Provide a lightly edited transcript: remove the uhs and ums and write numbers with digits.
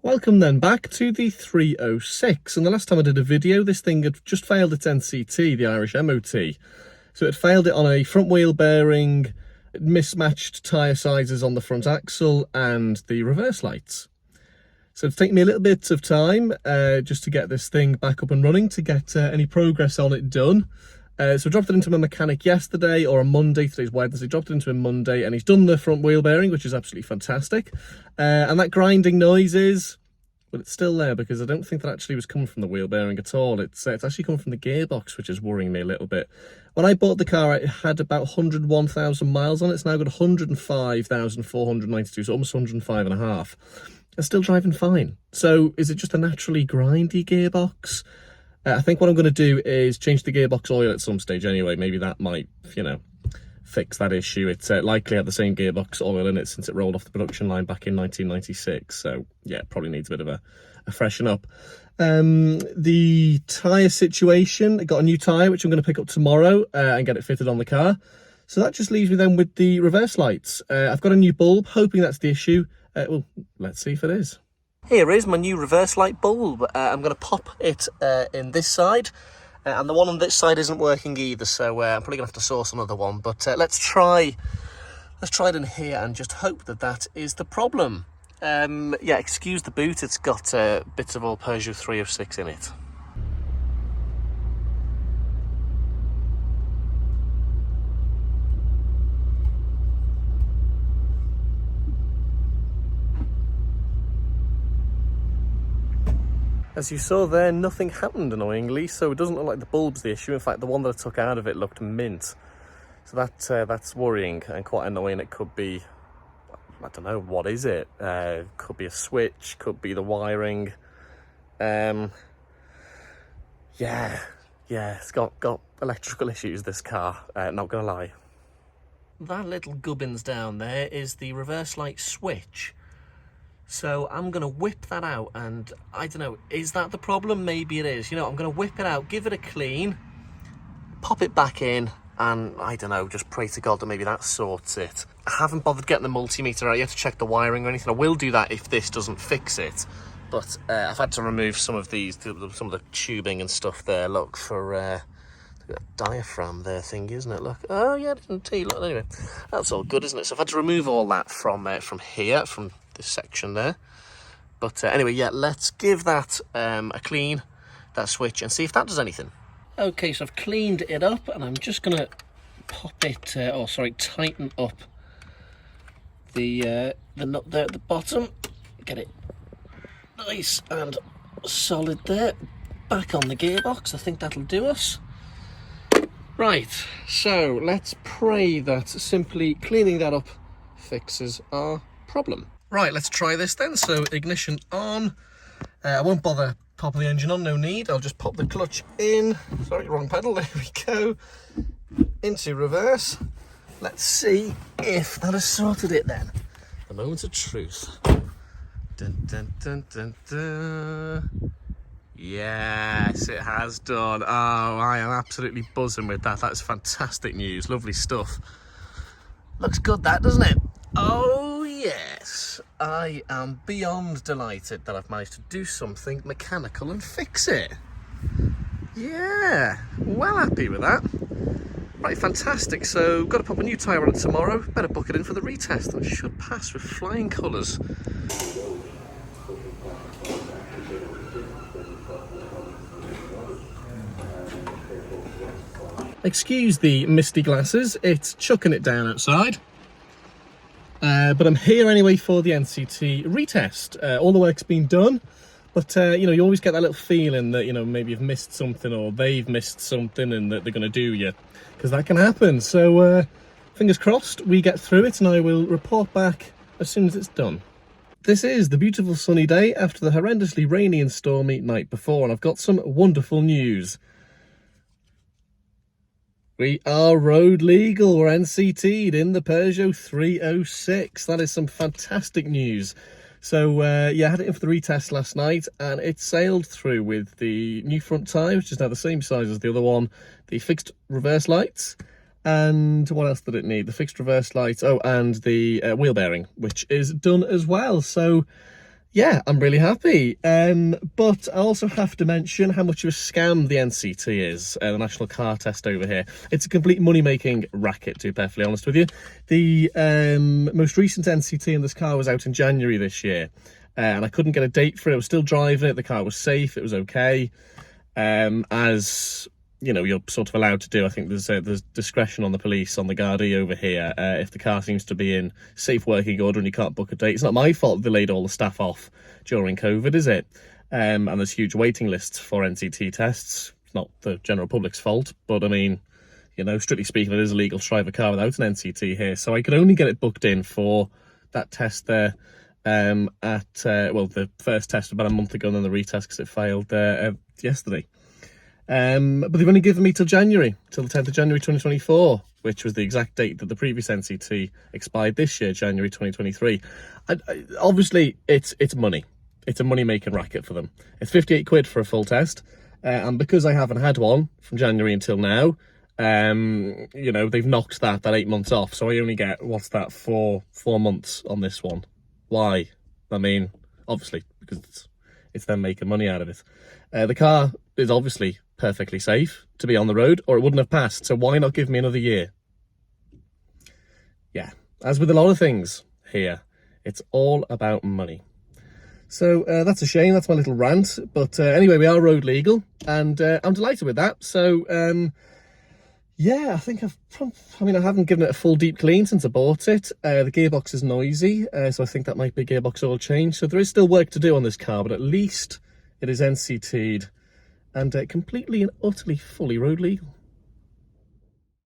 Welcome then back to the 306, and the last time I did a video this thing had just failed its NCT, the Irish MOT. So it failed it on a front wheel bearing, mismatched tyre sizes on the front axle and the reverse lights. So it's taken me a little bit of time just to get this thing back up and running, to get any progress on it done. So I dropped it into my mechanic yesterday, or on Monday. Today's Wednesday. Dropped it into him Monday, and he's done the front wheel bearing, which is absolutely fantastic. And that grinding noise is, well, it's still there, because I don't think that actually was coming from the wheel bearing at all. It's actually coming from the gearbox, which is worrying me a little bit. When I bought the car, it had about 101,000 miles on it. It's now got 105,492, so almost 105 and a half. It's still driving fine. So is it just a naturally grindy gearbox? I think what I'm going to do is change the gearbox oil at some stage anyway. Maybe that might, fix that issue. It's likely had the same gearbox oil in it since it rolled off the production line back in 1996. So, yeah, it probably needs a bit of a freshen up. The tyre situation, I got a new tyre, which I'm going to pick up tomorrow and get it fitted on the car. So that just leaves me then with the reverse lights. I've got a new bulb, hoping that's the issue. Well, let's see if it is. Here is my new reverse light bulb. I'm going to pop it in this side, and the one on this side isn't working either, so I'm probably going to have to source another one. But let's try it in here and just hope that that is the problem. Yeah, excuse the boot, it's got bits of old Peugeot 306 in it. As you saw there, nothing happened, annoyingly, so it doesn't look like the bulb's the issue. In fact, the one that I took out of it looked mint. So that's worrying and quite annoying. It could be, I don't know, what is it? Could be a switch, could be the wiring. Yeah, it's got electrical issues, this car, not gonna lie. That little gubbins down there is the reverse light switch. So I'm going to whip that out, and I don't know, is that the problem? Maybe it is. I'm going to whip it out, give it a clean, pop it back in, and I don't know, just pray to God that maybe that sorts it. I haven't bothered getting the multimeter out yet to check the wiring or anything. I will do that if this doesn't fix it. But I've had to remove some of these, some of the tubing and stuff there. Look, for a diaphragm there thingy, isn't it? Look, oh yeah, NCT. Look, anyway, that's all good, isn't it? So I've had to remove all that from here, from this section there. But anyway, yeah, let's give that a clean, that switch, and see if that does anything. Okay, so I've cleaned it up, and I'm just gonna pop it, tighten up the nut there at the bottom. Get it nice and solid there. Back on the gearbox. I think that'll do us. Right, so let's pray that simply cleaning that up fixes our problem. Right, let's try this then. So ignition on. I won't bother popping the engine on, no need. I'll just pop the clutch in. Sorry, wrong pedal, there we go. Into reverse. Let's see if that has sorted it then. The moment of truth. Dun, dun, dun, dun, dun. Yes, it has done. Oh, I am absolutely buzzing with that. That's fantastic news. Lovely stuff. Looks good, that, doesn't it? Oh, yes. I am beyond delighted that I've managed to do something mechanical and fix it. Yeah, well happy with that. Right, fantastic. So, got to pop a new tyre on it tomorrow. Better book it in for the retest, and it should pass with flying colours. Excuse the misty glasses, it's chucking it down outside. But I'm here anyway for the NCT retest. All the work's been done, but you always get that little feeling that, maybe you've missed something, or they've missed something, and that they're going to do you, because that can happen. So fingers crossed we get through it, and I will report back as soon as it's done. This is the beautiful sunny day after the horrendously rainy and stormy night before, and I've got some wonderful news. We are road legal. We're NCT'd in the Peugeot 306. That is some fantastic news. So, yeah, I had it in for the retest last night, and it sailed through with the new front tyre, which is now the same size as the other one, the fixed reverse lights, and what else did it need? The fixed reverse lights, oh, and the wheel bearing, which is done as well. So, yeah, I'm really happy. But I also have to mention how much of a scam the NCT is, the National Car Test over here. It's a complete money-making racket, to be perfectly honest with you. The most recent NCT in this car was out in January this year, and I couldn't get a date for it. I was still driving it. The car was safe. It was okay. As you know, you're sort of allowed to do. I think there's discretion on the police, on the Gardaí over here, if the car seems to be in safe working order and you can't book a date. It's not my fault they laid all the staff off during COVID, is it? And there's huge waiting lists for NCT tests. It's not the general public's fault, but I mean, you know, strictly speaking, it is illegal to drive a car without an NCT here. So I could only get it booked in for that test there well, the first test about a month ago, and then the retest because it failed yesterday. But they've only given me till January, till the 10th of January 2024, which was the exact date that the previous NCT expired this year, January 2023. Obviously, it's money. It's a money-making racket for them. It's 58 quid for a full test, and because I haven't had one from January until now, you know, they've knocked that 8 months off, so I only get, what's that, four months on this one. Why? I mean, obviously, because it's them making money out of it. The car is obviously perfectly safe to be on the road, or it wouldn't have passed, so why not give me another year? Yeah, as with a lot of things here, it's all about money. So that's a shame, that's my little rant, but anyway, we are road legal, and I'm delighted with that. So yeah, I think I haven't given it a full deep clean since I bought it. The gearbox is noisy, so I think that might be gearbox oil change. So there is still work to do on this car, but at least it is NCT'd and completely and utterly fully road legal.